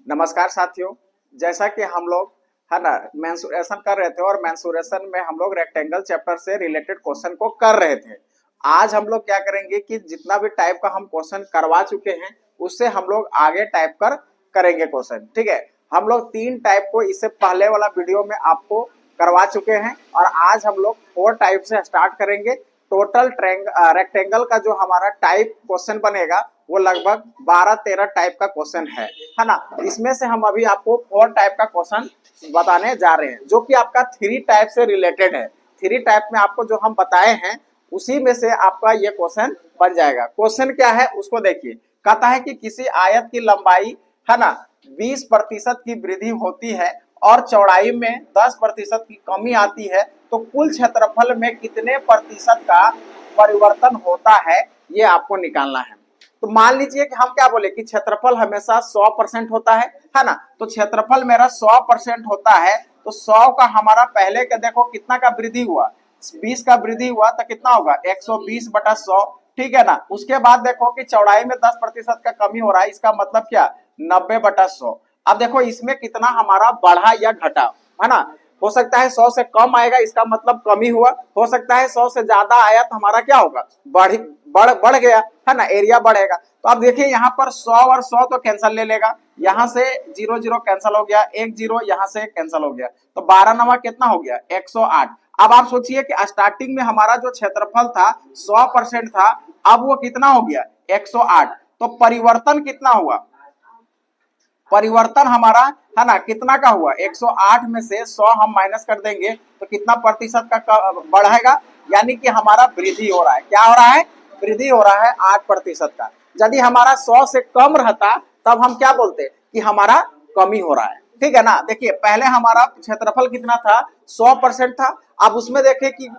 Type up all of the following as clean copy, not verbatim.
नमस्कार साथियों। जैसा कि हम लोग है ना मेंसुरेशन कर रहे थे और मेंसुरेशन में हम लोग रेक्टेंगल चैप्टर से रिलेटेड क्वेश्चन को कर रहे थे। आज हम लोग क्या करेंगे कि जितना भी टाइप का हम क्वेश्चन करवा चुके हैं उससे हम लोग आगे टाइप कर करेंगे क्वेश्चन। ठीक है, हम लोग 3 टाइप को इससे पहले वाला वीडियो में आपको करवा चुके हैं और आज हम लोग 4 टाइप से स्टार्ट करेंगे। टोटल रेक्टेंगल का जो हमारा टाइप क्वेश्चन बनेगा वो लगभग 12-13 टाइप का क्वेश्चन है ना। इसमें से हम अभी आपको 4 टाइप का क्वेश्चन बताने जा रहे हैं जो कि आपका 3 टाइप से रिलेटेड है। 3 टाइप में आपको जो हम बताए हैं उसी में से आपका ये क्वेश्चन बन जाएगा। क्वेश्चन क्या है उसको देखिए। कहता है कि किसी आयत की लंबाई है ना 20% की वृद्धि होती है और चौड़ाई में 10% की कमी आती है, तो कुल क्षेत्रफल में कितने प्रतिशत का परिवर्तन होता है ये आपको निकालना है। तो मान लीजिए कि हम क्या बोले कि क्षेत्रफल हमेशा 100% होता है ना। तो क्षेत्रफल मेरा 100% होता है, तो 100 का हमारा पहले का देखो कितना का वृद्धि हुआ, 20 का वृद्धि हुआ तो कितना होगा 120/100। ठीक है ना। उसके बाद देखो कि चौड़ाई में 10% का कमी हो रहा है, इसका मतलब क्या 90/100। अब देखो इसमें कितना हमारा बढ़ा या घटा है ना। हो सकता है 100 से कम आएगा, इसका मतलब कमी हुआ। हो सकता है 100 से ज्यादा आया तो हमारा क्या होगा बढ़ गया है ना, एरिया बढ़ेगा। तो अब देखिए यहाँ पर 100 और 100 तो कैंसिल ले लेगा, यहाँ से 0 0 कैंसिल हो गया, 1 0 यहाँ से कैंसिल हो गया, तो 12 नवा कितना हो गया 108। अब आप सोचिए कि स्टार्टिंग में हमारा जो क्षेत्रफल था 100% था, अब वो कितना हो गया 108। तो परिवर्तन कितना हुआ, परिवर्तन हमारा है ना कितना का हुआ 108 में से 100 हम माइनस कर देंगे तो कितना प्रतिशत का बढ़ेगा, यानी कि हमारा वृद्धि हो रहा है। क्या हो रहा है, वृद्धि हो रहा है 8% का। यदि हमारा 100 से कम रहता तब हम क्या बोलते कि हमारा कमी हो रहा है। ठीक है ना। देखिए पहले हमारा क्षेत्रफल कितना था 100% था, अब उसमें देखे कि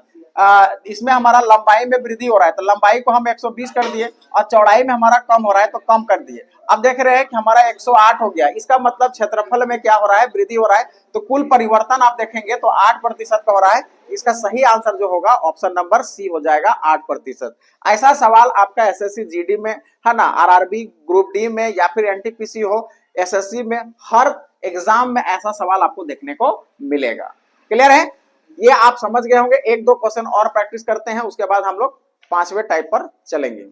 इसमें हमारा लंबाई में वृद्धि हो रहा है तो लंबाई को हम 120 कर दिए और चौड़ाई में हमारा कम हो रहा है तो कम कर दिए। अब देख रहे हैं कि हमारा 108 हो गया, इसका मतलब क्षेत्रफल में क्या हो रहा है वृद्धि हो रहा है। तो कुल परिवर्तन आप देखेंगे तो 8% का हो रहा है। इसका सही आंसर जो होगा ऑप्शन नंबर सी हो जाएगा 8%। ऐसा सवाल आपका एसएससी जीडी में है ना, आरआरबी ग्रुप डी में या फिर एनटीपीसी हो, एसएससी में हर एग्जाम में ऐसा सवाल आपको देखने को मिलेगा। क्लियर है, ये आप समझ गए होंगे। 1-2 क्वेश्चन और प्रैक्टिस करते हैं, उसके बाद हम लोग 5वें टाइप पर चलेंगे।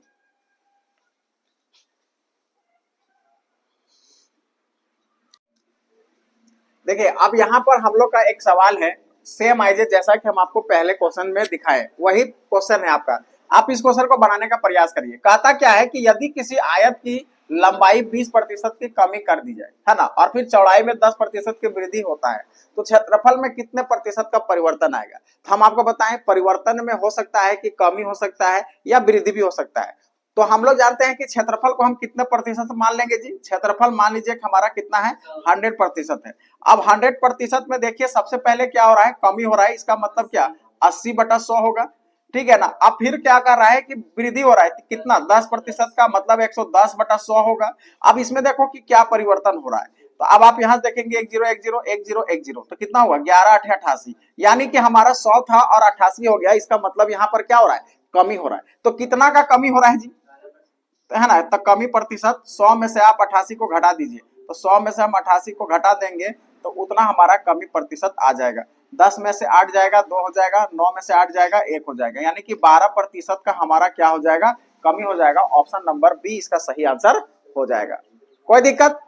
देखिए अब यहाँ पर हम लोग का एक सवाल है सेम आइजे जैसा कि हम आपको पहले क्वेश्चन में दिखाए, वही क्वेश्चन है आपका। आप इस क्वेश्चन को बनाने का प्रयास करिए। कहता क्या है कि यदि किसी आयत की लंबाई 20% की कमी कर दी जाए है ना और फिर चौड़ाई में 10% की वृद्धि होता है, तो क्षेत्रफल में कितने प्रतिशत का परिवर्तन आएगा। तो हम आपको बताएं परिवर्तन में हो सकता है कि कमी हो सकता है या वृद्धि भी हो सकता है। तो हम लोग जानते हैं कि क्षेत्रफल को हम कितने प्रतिशत मान लेंगे जी। क्षेत्रफल मान लीजिए हमारा कितना है 100% है। अब 100% में देखिए सबसे पहले क्या हो रहा है कमी हो रहा है, इसका मतलब क्या 80/100 होगा। ठीक है ना। अब फिर क्या कर रहा है कि वृद्धि हो रहा है कितना 10% का, मतलब 110/100 होगा। अब इसमें देखो कि क्या परिवर्तन हो रहा है। तो अब आप यहाँ देखेंगे 1 0 1 0 1 0 1 0 तो कितना हुआ 11 8 88, यानी कि हमारा 100 था और 88 हो गया। इसका मतलब यहाँ पर क्या हो रहा है कमी हो रहा है। तो कितना का कमी हो रहा है जी, है ना। तो कमी प्रतिशत 100 में से आप 88 को घटा दीजिए, तो 100 में से हम 88 को घटा देंगे तो उतना हमारा कमी प्रतिशत आ जाएगा। 10 में से 8 जाएगा 2 हो जाएगा, 9 में से 8 जाएगा 1 हो जाएगा, यानी कि 12% का हमारा क्या हो जाएगा कमी हो जाएगा। ऑप्शन नंबर बी इसका सही आंसर हो जाएगा। कोई दिक्कत,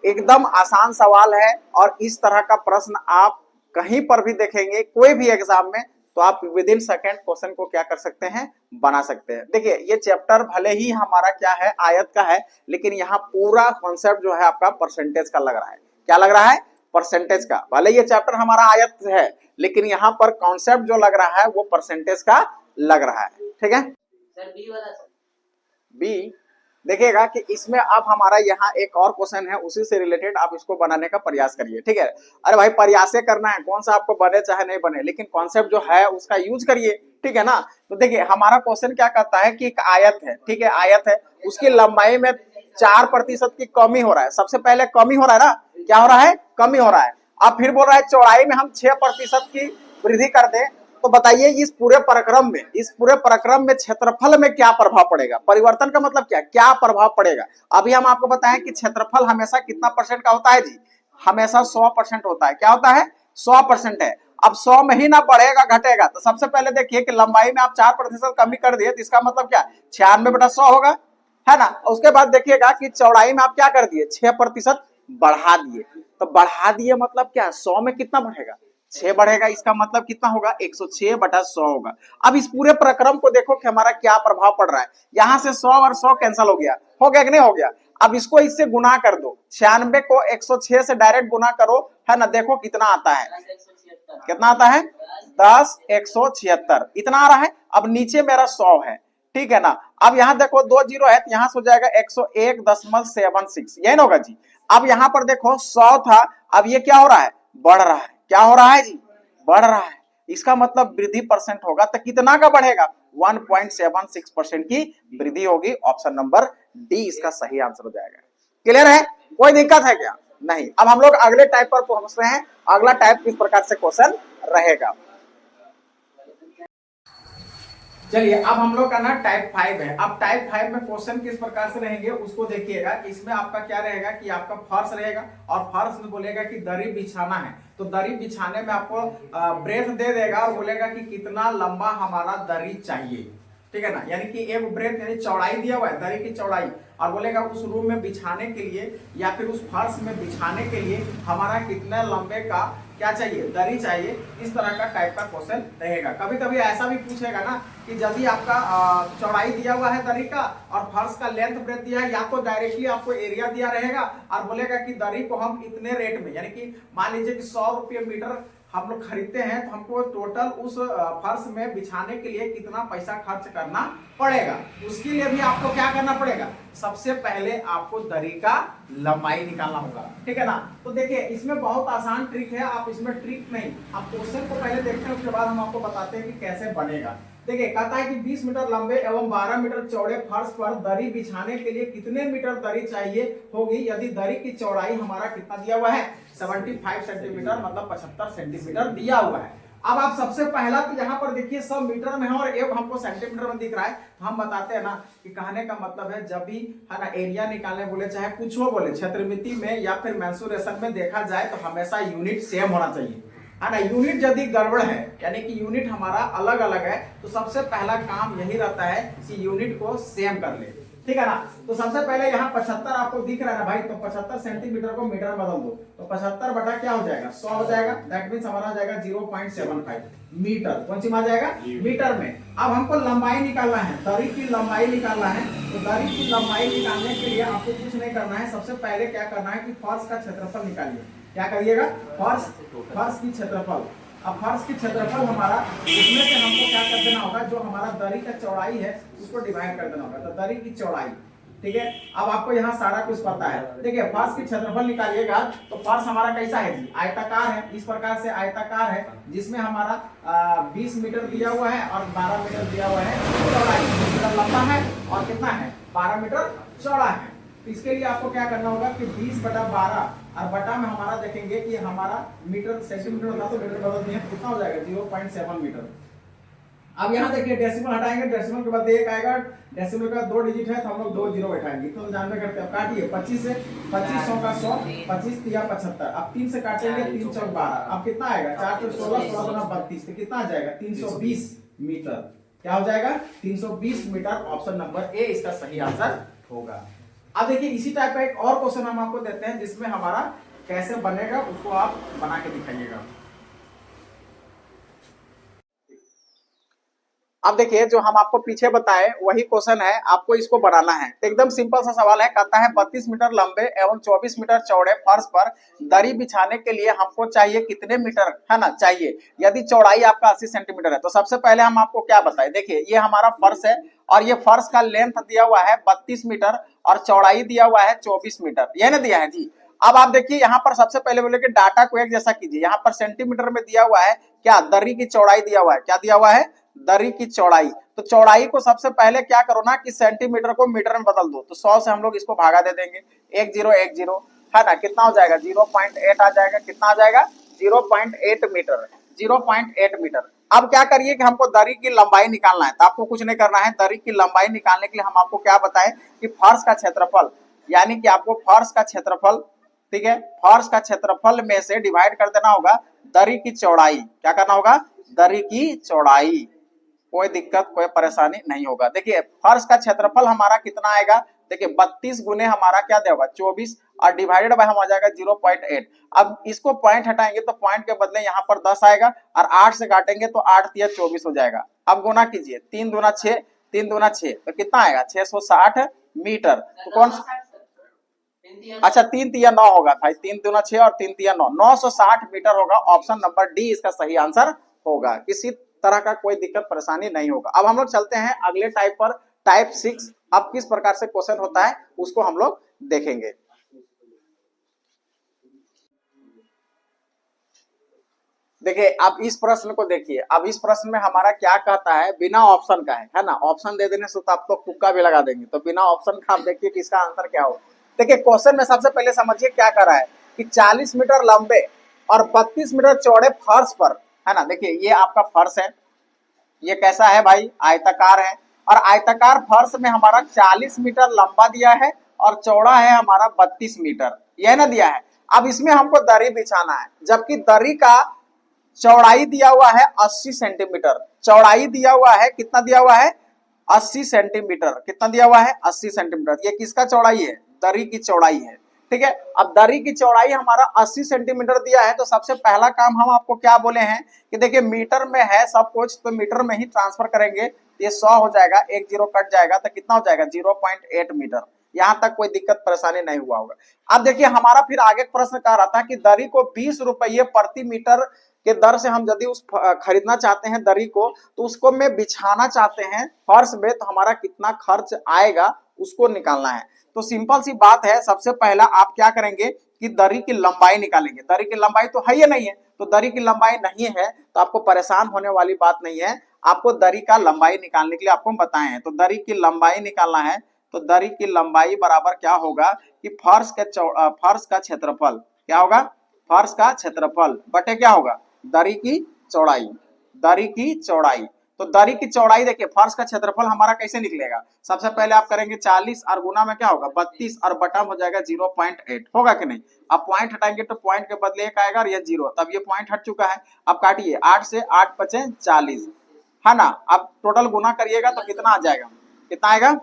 एकदम आसान सवाल है और इस तरह का प्रश्न आप कहीं पर भी देखेंगे कोई भी एग्जाम में तो आप विद इन सेकेंड क्वेश्चन को क्या कर सकते हैं बना सकते हैं। देखिए ये चैप्टर भले ही हमारा क्या है आयत का है, लेकिन यहाँ पूरा कॉन्सेप्ट जो है आपका परसेंटेज का लग रहा है। क्या लग रहा है परसेंटेज का। भले ये चैप्टर हमारा आयत है लेकिन यहाँ पर कॉन्सेप्ट जो लग रहा है वो परसेंटेज का लग रहा है। ठीक है सर बी वाला सर बी देखिएगा कि इसमें अब हमारा यहाँ एक और क्वेश्चन है उसी से रिलेटेड, आप इसको बनाने का प्रयास करिए। ठीक है, अरे भाई प्रयास करना है, कौन सा आपको बने चाहे नहीं बने, लेकिन कॉन्सेप्ट जो है उसका यूज करिए। ठीक है ना। तो देखिए हमारा क्वेश्चन क्या कहता है कि एक आयत है, ठीक है आयत है, उसकी लंबाई में 4% की कमी हो रहा है। सबसे पहले कमी हो रहा है ना, क्या हो रहा है कमी हो रहा है। अब फिर बोल रहा है चौड़ाई में हम 6% की वृद्धि कर दें तो बताइए इस पूरे प्रक्रम में क्षेत्रफल में क्या प्रभाव पड़ेगा? परिवर्तन का मतलब क्या प्रभाव पड़ेगा? अभी हम आपको बताएं कि क्षेत्रफल हमेशा कितना परसेंट का होता है जी? हमेशा 100% होता है। क्या होता है? 100% है। अब 100 में ही ना बढ़ेगा घटेगा, तो सबसे पहले देखिए कि लंबाई में आप 4% कमी कर दिए, तो इसका मतलब क्या? 96/100 होगा, है ना। उसके बाद देखिएगा कि चौड़ाई में आप क्या कर दिए? 6% बढ़ा दिए। तो बढ़ा दिए मतलब क्या? 100 में कितना बढ़ेगा? 6 बढ़ेगा। इसका मतलब कितना होगा? 106/100 होगा। अब इस पूरे प्रक्रम को देखो कि हमारा क्या प्रभाव पड़ रहा है। यहां से 100 और 100 कैंसिल हो गया कि नहीं हो गया? अब इसको इससे गुना कर दो, 96 को 106 से डायरेक्ट गुना करो, है ना। देखो कितना आता है, कितना आता है? 10,176 इतना आ रहा है। अब नीचे मेरा 100 है, ठीक है ना। अब यहाँ देखो 2 जीरो है, तो यहाँ से हो जाएगा 101.76, यही ना होगा जी। अब यहाँ पर देखो 100 था, अब ये क्या हो रहा है? बढ़ रहा है। क्या हो रहा है जी? बढ़ रहा है। इसका मतलब वृद्धि परसेंट होगा, तो कितना का बढ़ेगा? 1.76% की वृद्धि होगी। ऑप्शन नंबर डी इसका सही आंसर हो जाएगा। क्लियर है? कोई दिक्कत है क्या? नहीं। अब हम लोग अगले टाइप पर पहुंच रहे हैं। अगला टाइप किस प्रकार से क्वेश्चन रहेगा? चलिए, अब हम लोग का ना टाइप 5 है। अब टाइप 5 में क्वेश्चन किस प्रकार से रहेंगे उसको देखिएगा। इसमें आपका क्या रहेगा कि आपका फर्श रहेगा, और फर्श में बोलेगा कि दरी बिछाना है। तो दरी बिछाने में आपको ब्रेथ दे देगा और बोलेगा कि कितना लंबा हमारा दरी चाहिए, ठीक है ना। यानी कि एक ब्रेथ यानी चौड़ाई दिया हुआ है, दरी की चौड़ाई, और बोलेगा उस रूम में बिछाने के लिए या फिर उस फर्श में बिछाने के लिए हमारा कितने लंबे का क्या चाहिए? दरी चाहिए। इस तरह का टाइप का क्वेश्चन रहेगा। कभी कभी ऐसा भी पूछेगा ना कि यदि आपका चौड़ाई दिया हुआ है दरी का और फर्श का लेंथ ब्रेथ दिया है, या तो डायरेक्टली आपको एरिया दिया रहेगा और बोलेगा कि दरी को हम इतने रेट में, यानी कि मान लीजिए कि 100 रुपये मीटर हम लोग खरीदते हैं, तो हमको टोटल उस फर्श में बिछाने के लिए कितना पैसा खर्च करना पड़ेगा। उसके लिए भी आपको क्या करना पड़ेगा? सबसे पहले आपको दरी का लंबाई निकालना होगा, ठीक है ना। तो देखिए इसमें बहुत आसान ट्रिक है, आप इसमें ट्रिक नहीं, आप क्वेश्चन को पहले देखते हैं, उसके बाद हम आपको बताते हैं कि कैसे बनेगा। देखिए कहता है कि 20 मीटर लंबे एवं 12 मीटर चौड़े फर्श पर दरी बिछाने के लिए कितने मीटर दरी चाहिए होगी यदि दरी की चौड़ाई हमारा कितना दिया हुआ है? 75 सेंटीमीटर, मतलब 75 सेंटीमीटर दिया हुआ है। अब आप सबसे पहला तो यहाँ पर देखिए सब मीटर में है और एक हमको सेंटीमीटर में दिख रहा है। तो हम बताते हैं ना कि कहने का मतलब है जब भी है ना एरिया निकालने बोले, चाहे कुछ हो बोले, क्षेत्रमिति में या फिर मेंसुरेशन में देखा जाए तो हमेशा यूनिट सेम होना चाहिए, है ना। यूनिट यदि गड़बड़ है यानी कि यूनिट हमारा अलग अलग है, तो सबसे पहला काम यही रहता है कि यूनिट को सेम कर ले, ठीक है ना। तो सबसे पहले यहाँ 75 आपको दिख रहा है ना भाई, तो 75 सेंटीमीटर को मीटर में बदल दो, तो 75 बटा क्या हो जाएगा? 100 हो जाएगा। दैट मीन्स हमारा जाएगा 0.75 मीटर। कौन सी बात जाएगा? मीटर में। अब हमको लंबाई निकालना है, दरी की लंबाई निकालना है। तो दरी की लंबाई निकालने के लिए आपको कुछ नहीं करना है, सबसे पहले क्या करना है कि फर्श का क्षेत्रफल निकालिए। क्या करिएगा? फर्श की क्षेत्रफल। अब फर्श की क्षेत्रफल हमारा, उसमें से हमको क्या कर देना होगा? जो हमारा दरी का चौड़ाई है उसको डिवाइड कर देना होगा। तो दरी की चौड़ाई, ठीक है। अब आपको यहाँ सारा कुछ पता है। देखिए फर्श की क्षेत्रफल निकालिएगा तो फर्श हमारा कैसा है जी? आयताकार है। इस प्रकार से आयताकार है जिसमें हमारा 20 मीटर दिया हुआ है और 12 मीटर दिया हुआ है चौड़ाई। 20 मीटर लंबा है और कितना है? 12 मीटर चौड़ा है। तो इसके लिए आपको क्या करना होगा कि 20/12 और बटा में हमारा देखेंगे कि हमारा मीटर सेंटीमीटर होता तो मीटर बदल दिए, कितना हो जाएगा? 0.7 मीटर। अब यहाँ देखिए डेसिमल हटाएंगे, डेसिमल के बाद 1 आएगा, डेसिमल का 2 डिजिट है तो हम लोग 2 जीरो बैठाएंगे। तो जानते करते हैं, काटिए 25 से 25 100 का 100, 25 या 75। अब 3 से काटेंगे, 3 चौक 12। अब कितना आएगा? 4 चौक 16, 16 दूना 32, तो कितना आ जाएगा? 320 मीटर। क्या हो जाएगा? 320 मीटर। ऑप्शन नंबर ए इसका सही आंसर होगा। अब देखिए इसी टाइप का एक और क्वेश्चन हम आपको देते हैं जिसमें हमारा कैसे बनेगा उसको आप बना के दिखाइएगा। अब देखिए जो हम आपको पीछे बताए वही क्वेश्चन है, आपको इसको बनाना है। तो एकदम सिंपल सा सवाल है, कहता है 32 मीटर लंबे एवं 24 मीटर चौड़े फर्श पर दरी बिछाने के लिए हमको चाहिए कितने मीटर, है ना, चाहिए यदि चौड़ाई आपका 80 सेंटीमीटर है। तो सबसे पहले हम आपको क्या बताए, देखिए ये हमारा फर्श है और ये फर्श का लेंथ दिया हुआ है 32 मीटर और चौड़ाई दिया हुआ है 24 मीटर, ये ना दिया है जी। अब आप देखिए यहाँ पर सबसे पहले बोले कि डाटा को एक जैसा कीजिए। यहाँ पर सेंटीमीटर में दिया हुआ है क्या? दरी की चौड़ाई दिया हुआ है। क्या दिया हुआ है? दरी की चौड़ाई। तो चौड़ाई को सबसे पहले क्या करो ना कि सेंटीमीटर को मीटर में बदल दो। तो 100 से हम लोग इसको भागा दे देंगे, 10 10 है ना। कितना हो जाएगा? 0.8 आ जाएगा। कितना आ जाएगा? 0.8 मीटर। 0.8 मीटर। अब क्या करिए कि हमको दरी की लंबाई निकालना है, तो आपको कुछ नहीं करना है। दरी की लंबाई निकालने के लिए हम आपको क्या बताएं कि फर्श का क्षेत्रफल, यानी कि आपको फर्श का क्षेत्रफल, ठीक है, फर्श का क्षेत्रफल में से डिवाइड कर देना होगा दरी की चौड़ाई। क्या करना होगा? दरी की चौड़ाई। कोई दिक्कत कोई परेशानी नहीं होगा। देखिए फर्श का क्षेत्रफल हमारा कितना आएगा, देखिए 32 गुने हमारा क्या देगा 24 और डिवाइडेड बाय हम आ जाएगा 0.8। अब इसको पॉइंट हटाएंगे तो पॉइंट के बदले यहाँ पर 10 आएगा और 8 से काटेंगे तो 8 तिया 24 हो जाएगा। अब गुना कीजिए, 3 दूना 6, 3 दूना 6 तो कितना आएगा 660 मीटर। तो कौन, अच्छा 3 तिया 9 होगा भाई, 3 दूना 6 और 3 तिया 9, 960 मीटर होगा। ऑप्शन नंबर डी इसका सही आंसर होगा। किसी तरह का कोई दिक्कत परेशानी नहीं होगा। अब हम लोग चलते हैं अगले टाइप पर, टाइप 6। अब किस प्रकार से क्वेश्चन होता है उसको हम लोग देखेंगे। देखिए अब इस प्रश्न को देखिए, अब इस प्रश्न में हमारा क्या कहता है, बिना ऑप्शन का है ना। ऑप्शन दे देने से तो आप तो तुक्का भी लगा देंगे, तो बिना ऑप्शन का आप देखिए कि इसका आंसर क्या हो। देखिए क्वेश्चन में सबसे पहले समझिए क्या कर रहा है कि 40 मीटर लंबे और 32 मीटर चौड़े फर्श पर, है ना। देखिए ये आपका फर्श है, ये कैसा है भाई, आयताकार है। और आयताकार फर्श में हमारा 40 मीटर लंबा दिया है और चौड़ा है हमारा 32 मीटर, यह ना दिया है। अब इसमें हमको दरी बिछाना है, जबकि दरी का चौड़ाई दिया हुआ है 80 सेंटीमीटर। चौड़ाई दिया हुआ है, कितना दिया हुआ है 80 सेंटीमीटर। कितना दिया हुआ है 80 सेंटीमीटर। ये किसका चौड़ाई है, दरी की चौड़ाई है, ठीक है। अब दरी की चौड़ाई हमारा 80 सेंटीमीटर दिया है, तो सबसे पहला काम हम आपको क्या बोले हैं कि देखिए मीटर में है सब कुछ, तो मीटर में ही ट्रांसफर करेंगे। ये 100 हो जाएगा, एक जीरो कट जाएगा तो कितना हो जाएगा 0.8 मीटर। यहां तक कोई दिक्कत परेशानी नहीं हुआ होगा। अब देखिए हमारा फिर आगे प्रश्न कह रहा था कि दरी को 20 रुपये प्रति मीटर के दर से हम यदि उस खरीदना चाहते हैं दरी को, तो उसको में बिछाना चाहते हैं फर्श में, तो हमारा कितना खर्च आएगा उसको निकालना है। तो सिंपल सी बात है, सबसे पहला आप क्या करेंगे कि दरी की लंबाई निकालेंगे। दरी की लंबाई तो है या नहीं है, तो दरी की लंबाई नहीं है तो आपको परेशान होने वाली बात नहीं है। आपको दरी का लंबाई निकालने के लिए आपको बताए हैं, तो दरी की लंबाई निकालना है। तो दरी की लंबाई बराबर क्या होगा कि फर्श का क्षेत्रफल, क्या होगा फर्श का क्षेत्रफल बटे क्या होगा दरी की चौड़ाई। दरी की चौड़ाई, तो दरी की चौड़ाई देखिए फर्श का क्षेत्रफल हमारा कैसे निकलेगा। सबसे पहले आप करेंगे 40 और गुना में क्या होगा 32 और बटा हो जाएगा 0.8, होगा कि नहीं। अब पॉइंट हटाएंगे तो पॉइंट के बदले एक आएगा और ये 0, तब ये पॉइंट हट चुका है। अब काटिए 8 से 8 बचे 40, है ना। अब टोटल गुना करिएगा तो कितना आ जाएगा, कितना आएगा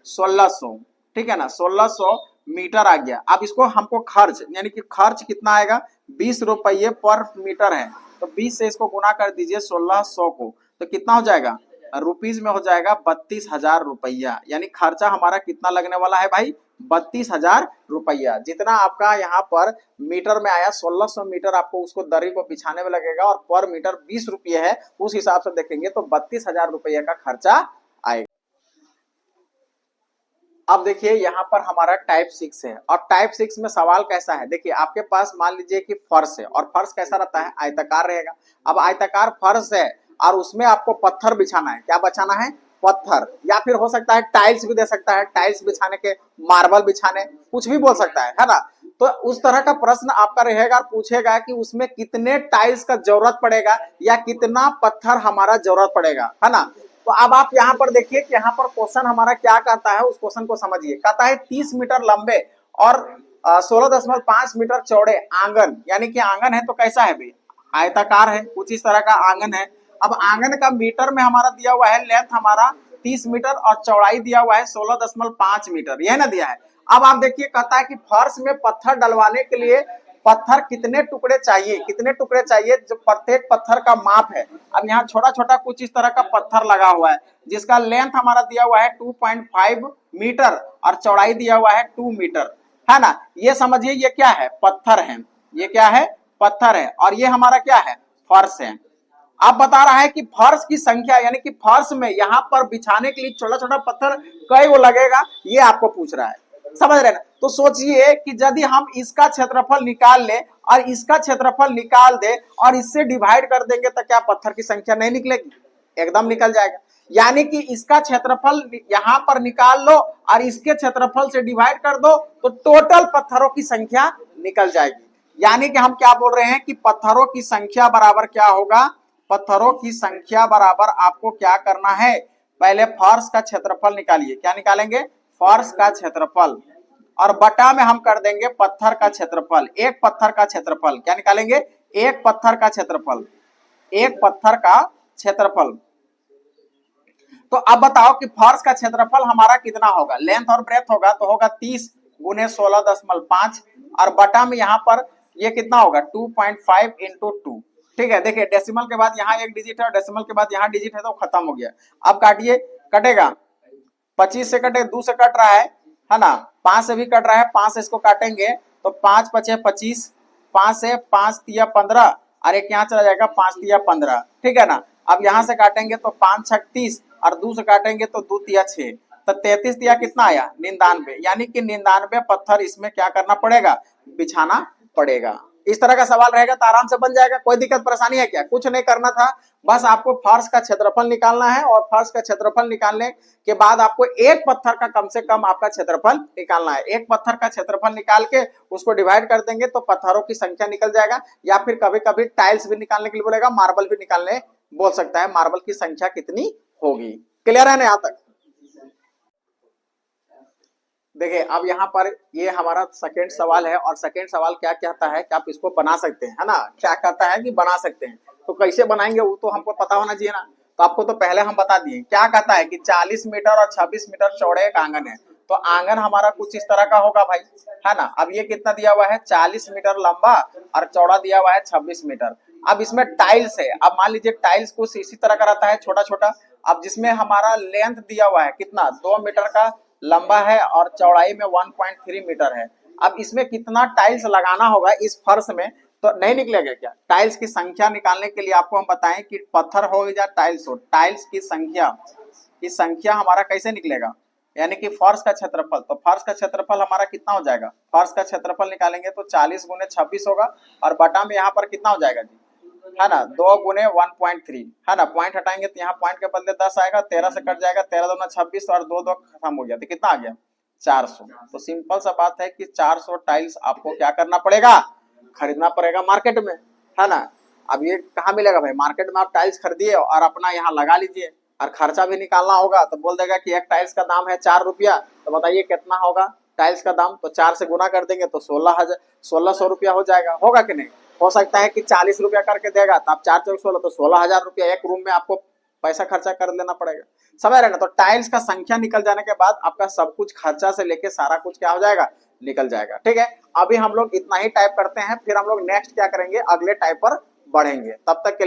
1600, ठीक है ना। 1600 मीटर आ गया। अब इसको हमको खर्च, यानी कि खर्च कितना आएगा 20 रुपये पर मीटर है, तो 20 से इसको गुना कर दीजिए 1600 को, तो कितना हो जाएगा रुपीज में हो जाएगा 32,000 रुपया। यानी खर्चा हमारा कितना लगने वाला है भाई 32,000 रुपया। जितना आपका यहाँ पर मीटर में आया 1600 मीटर, आपको उसको दरी को बिछाने में लगेगा और पर मीटर 20 रुपये है, उस हिसाब से देखेंगे तो 32,000 रुपया का खर्चा आएगा। अब देखिए यहाँ पर हमारा टाइप 6 है, और टाइप 6 में सवाल कैसा है, देखिए आपके पास मान लीजिए कि फर्श है, और फर्श कैसा रहता है आयताकार रहेगा। अब आयताकार फर्श है और उसमें आपको पत्थर बिछाना है, क्या बिछाना है पत्थर, या फिर हो सकता है टाइल्स भी दे सकता है, टाइल्स बिछाने के, मार्बल बिछाने, कुछ भी बोल सकता है ना। तो उस तरह का प्रश्न आपका रहेगा, पूछेगा कि उसमें कितने टाइल्स का जरूरत पड़ेगा या कितना पत्थर हमारा जरूरत पड़ेगा, है ना। तो अब आप यहाँ पर देखिए कि यहाँ पर क्वेश्चन हमारा क्या कहता है, उस क्वेश्चन को समझिए। कहता है 30 मीटर लंबे और 16.5 मीटर चौड़े आंगन, यानी कि आंगन है तो कैसा है भाई आयताकार है, कुछ इस तरह का आंगन है। अब आंगन का मीटर में हमारा दिया हुआ है, लेंथ हमारा 30 मीटर और चौड़ाई दिया हुआ है 16.5 मीटर, यह ना दिया है। अब आप देखिए कहता है कि फर्श में पत्थर डलवाने के लिए पत्थर कितने टुकड़े चाहिए, कितने टुकड़े चाहिए, जो प्रत्येक पत्थर का माप है। अब यहाँ छोटा छोटा कुछ इस तरह का पत्थर लगा हुआ है, जिसका लेंथ हमारा दिया हुआ है 2.5 मीटर और चौड़ाई दिया हुआ है 2 मीटर, है ना। ये समझिए ये क्या है पत्थर है, ये क्या है पत्थर है, और ये हमारा क्या है फर्श है। आप बता रहा है कि फर्श की संख्या, यानी कि फर्श में यहाँ पर बिछाने के लिए छोटा छोटा पत्थर कई वो लगेगा, ये आपको पूछ रहा है, समझ रहे ना। तो सोचिए कि यदि हम इसका क्षेत्रफल निकाल ले और इसका क्षेत्रफल निकाल दे और इससे डिवाइड कर देंगे तो क्या पत्थर की संख्या नहीं निकलेगी, एकदम निकल जाएगा। यानी कि इसका क्षेत्रफल यहाँ पर निकाल लो और इसके क्षेत्रफल से डिवाइड कर दो तो टोटल पत्थरों की संख्या निकल जाएगी। यानी कि हम क्या बोल रहे हैं कि पत्थरों की संख्या बराबर क्या होगा पत्थरों की संख्या बराबर आपको क्या करना है, पहले फर्श का क्षेत्रफल निकालिए। क्या निकालेंगे, फर्श का क्षेत्रफल, और बटा में हम कर देंगे पत्थर का क्षेत्रफल, एक पत्थर का क्षेत्रफल। क्या निकालेंगे, एक पत्थर का क्षेत्रफल, एक पत्थर का क्षेत्रफल। तो अब बताओ कि फर्श का क्षेत्रफल हमारा कितना होगा, लेंथ और ब्रेथ होगा तो होगा 30 गुने 16.5, और बटा में यहाँ पर ये कितना होगा 2.5 इंटू 2। ठीक है, देखिए डेसिमल के बाद यहाँ एक डिजिट है और डेसिमल के बाद यहाँ डिजिट है तो खत्म हो गया। अब काटिए, कटेगा 25 से कटे 2 से कट रहा है ना, 5 से भी कट रहा है, 5 से इसको काटेंगे तो 5 पचे 25, 5 से 5 तिया 15, और एक यहाँ चला जाएगा 5 तिया 15। ठीक है ना, अब यहाँ से काटेंगे तो 5 छक 30, और 2 से काटेंगे तो 2 तिया 6, तो 33 तिया कितना आया 99, यानी कि 99 पत्थर इसमें क्या करना पड़ेगा, बिछाना पड़ेगा। इस तरह का सवाल रहेगा तो आराम से बन जाएगा, कोई दिक्कत परेशानी है क्या, कुछ नहीं करना था, बस आपको फर्श का क्षेत्रफल निकालना है, और फर्श का क्षेत्रफल निकालने के बाद आपको एक पत्थर का कम से कम आपका क्षेत्रफल निकालना है। एक पत्थर का क्षेत्रफल निकाल के उसको डिवाइड कर देंगे तो पत्थरों की संख्या निकल जाएगा, या फिर कभी कभी टाइल्स भी निकालने के लिए बोलेगा, मार्बल भी निकालने बोल सकता है, मार्बल की संख्या कितनी होगी। क्लियर है ना यहाँ तक। देखिए अब यहाँ पर ये हमारा सेकेंड सवाल है, और सेकेंड सवाल क्या कहता है कि आप इसको बना सकते हैं, है ना, क्या कहता है कि बना सकते हैं, तो कैसे बनाएंगे वो तो हमको पता होना चाहिए ना। तो आपको तो पहले हम बता दिए, क्या कहता है कि 40 मीटर और 26 मीटर चौड़े एक आंगन है, तो आंगन हमारा कुछ इस तरह का होगा भाई, है ना। अब ये कितना दिया हुआ है, 40 मीटर लंबा और चौड़ा दिया हुआ है 26 मीटर। अब इसमें टाइल्स है, अब मान लीजिए टाइल्स कुछ इसी तरह का रहता है, छोटा छोटा। अब जिसमें हमारा लेंथ दिया हुआ है कितना, 2 मीटर का लंबा है और चौड़ाई में 1.3 मीटर है। अब इसमें कितना टाइल्स लगाना होगा इस फर्श में, तो नहीं निकलेगा क्या। टाइल्स की संख्या निकालने के लिए आपको हम बताएं कि पत्थर हो या टाइल्स हो, टाइल्स की संख्या हमारा कैसे निकलेगा, यानी कि फर्श का क्षेत्रफल। तो फर्श का क्षेत्रफल हमारा कितना हो जाएगा, फर्श का क्षेत्रफल निकालेंगे तो 40 गुने 26 होगा, और बटा में यहाँ पर कितना हो जाएगा जी, है ना, 2 गुने 1.3, है ना, पॉइंट हटाएंगे तो यहाँ पॉइंट के बदले 10 आएगा, 13 से कट जाएगा, 13 दूना 26 और 2 2 खत्म हो गया, तो कितना आ गया 400। तो सिंपल सा बात है कि 400 टाइल्स आपको क्या करना पड़ेगा, खरीदना पड़ेगा मार्केट में, है ना। अब ये कहाँ मिलेगा भाई, मार्केट में आप टाइल्स खरीदिए और अपना यहाँ लगा लीजिए, और खर्चा भी निकालना होगा तो बोल देगा कि एक टाइल्स का दाम है 4 रुपया, तो बताइए कितना होगा टाइल्स का दाम, तो 4 से गुना कर देंगे तो 1600 रुपया हो जाएगा, होगा कि नहीं। हो सकता है कि 40 रुपया करके देगा, तो आप 4 चौक 16 तो 16,000 रुपया एक रूम में आपको पैसा खर्चा कर लेना पड़ेगा, समझ रहे ना। तो टाइल्स का संख्या निकल जाने के बाद आपका सब कुछ खर्चा से लेके सारा कुछ क्या हो जाएगा, निकल जाएगा। ठीक है, अभी हम लोग इतना ही टाइप करते हैं, फिर हम लोग नेक्स्ट क्या करेंगे, अगले टाइप पर बढ़ेंगे। तब तक के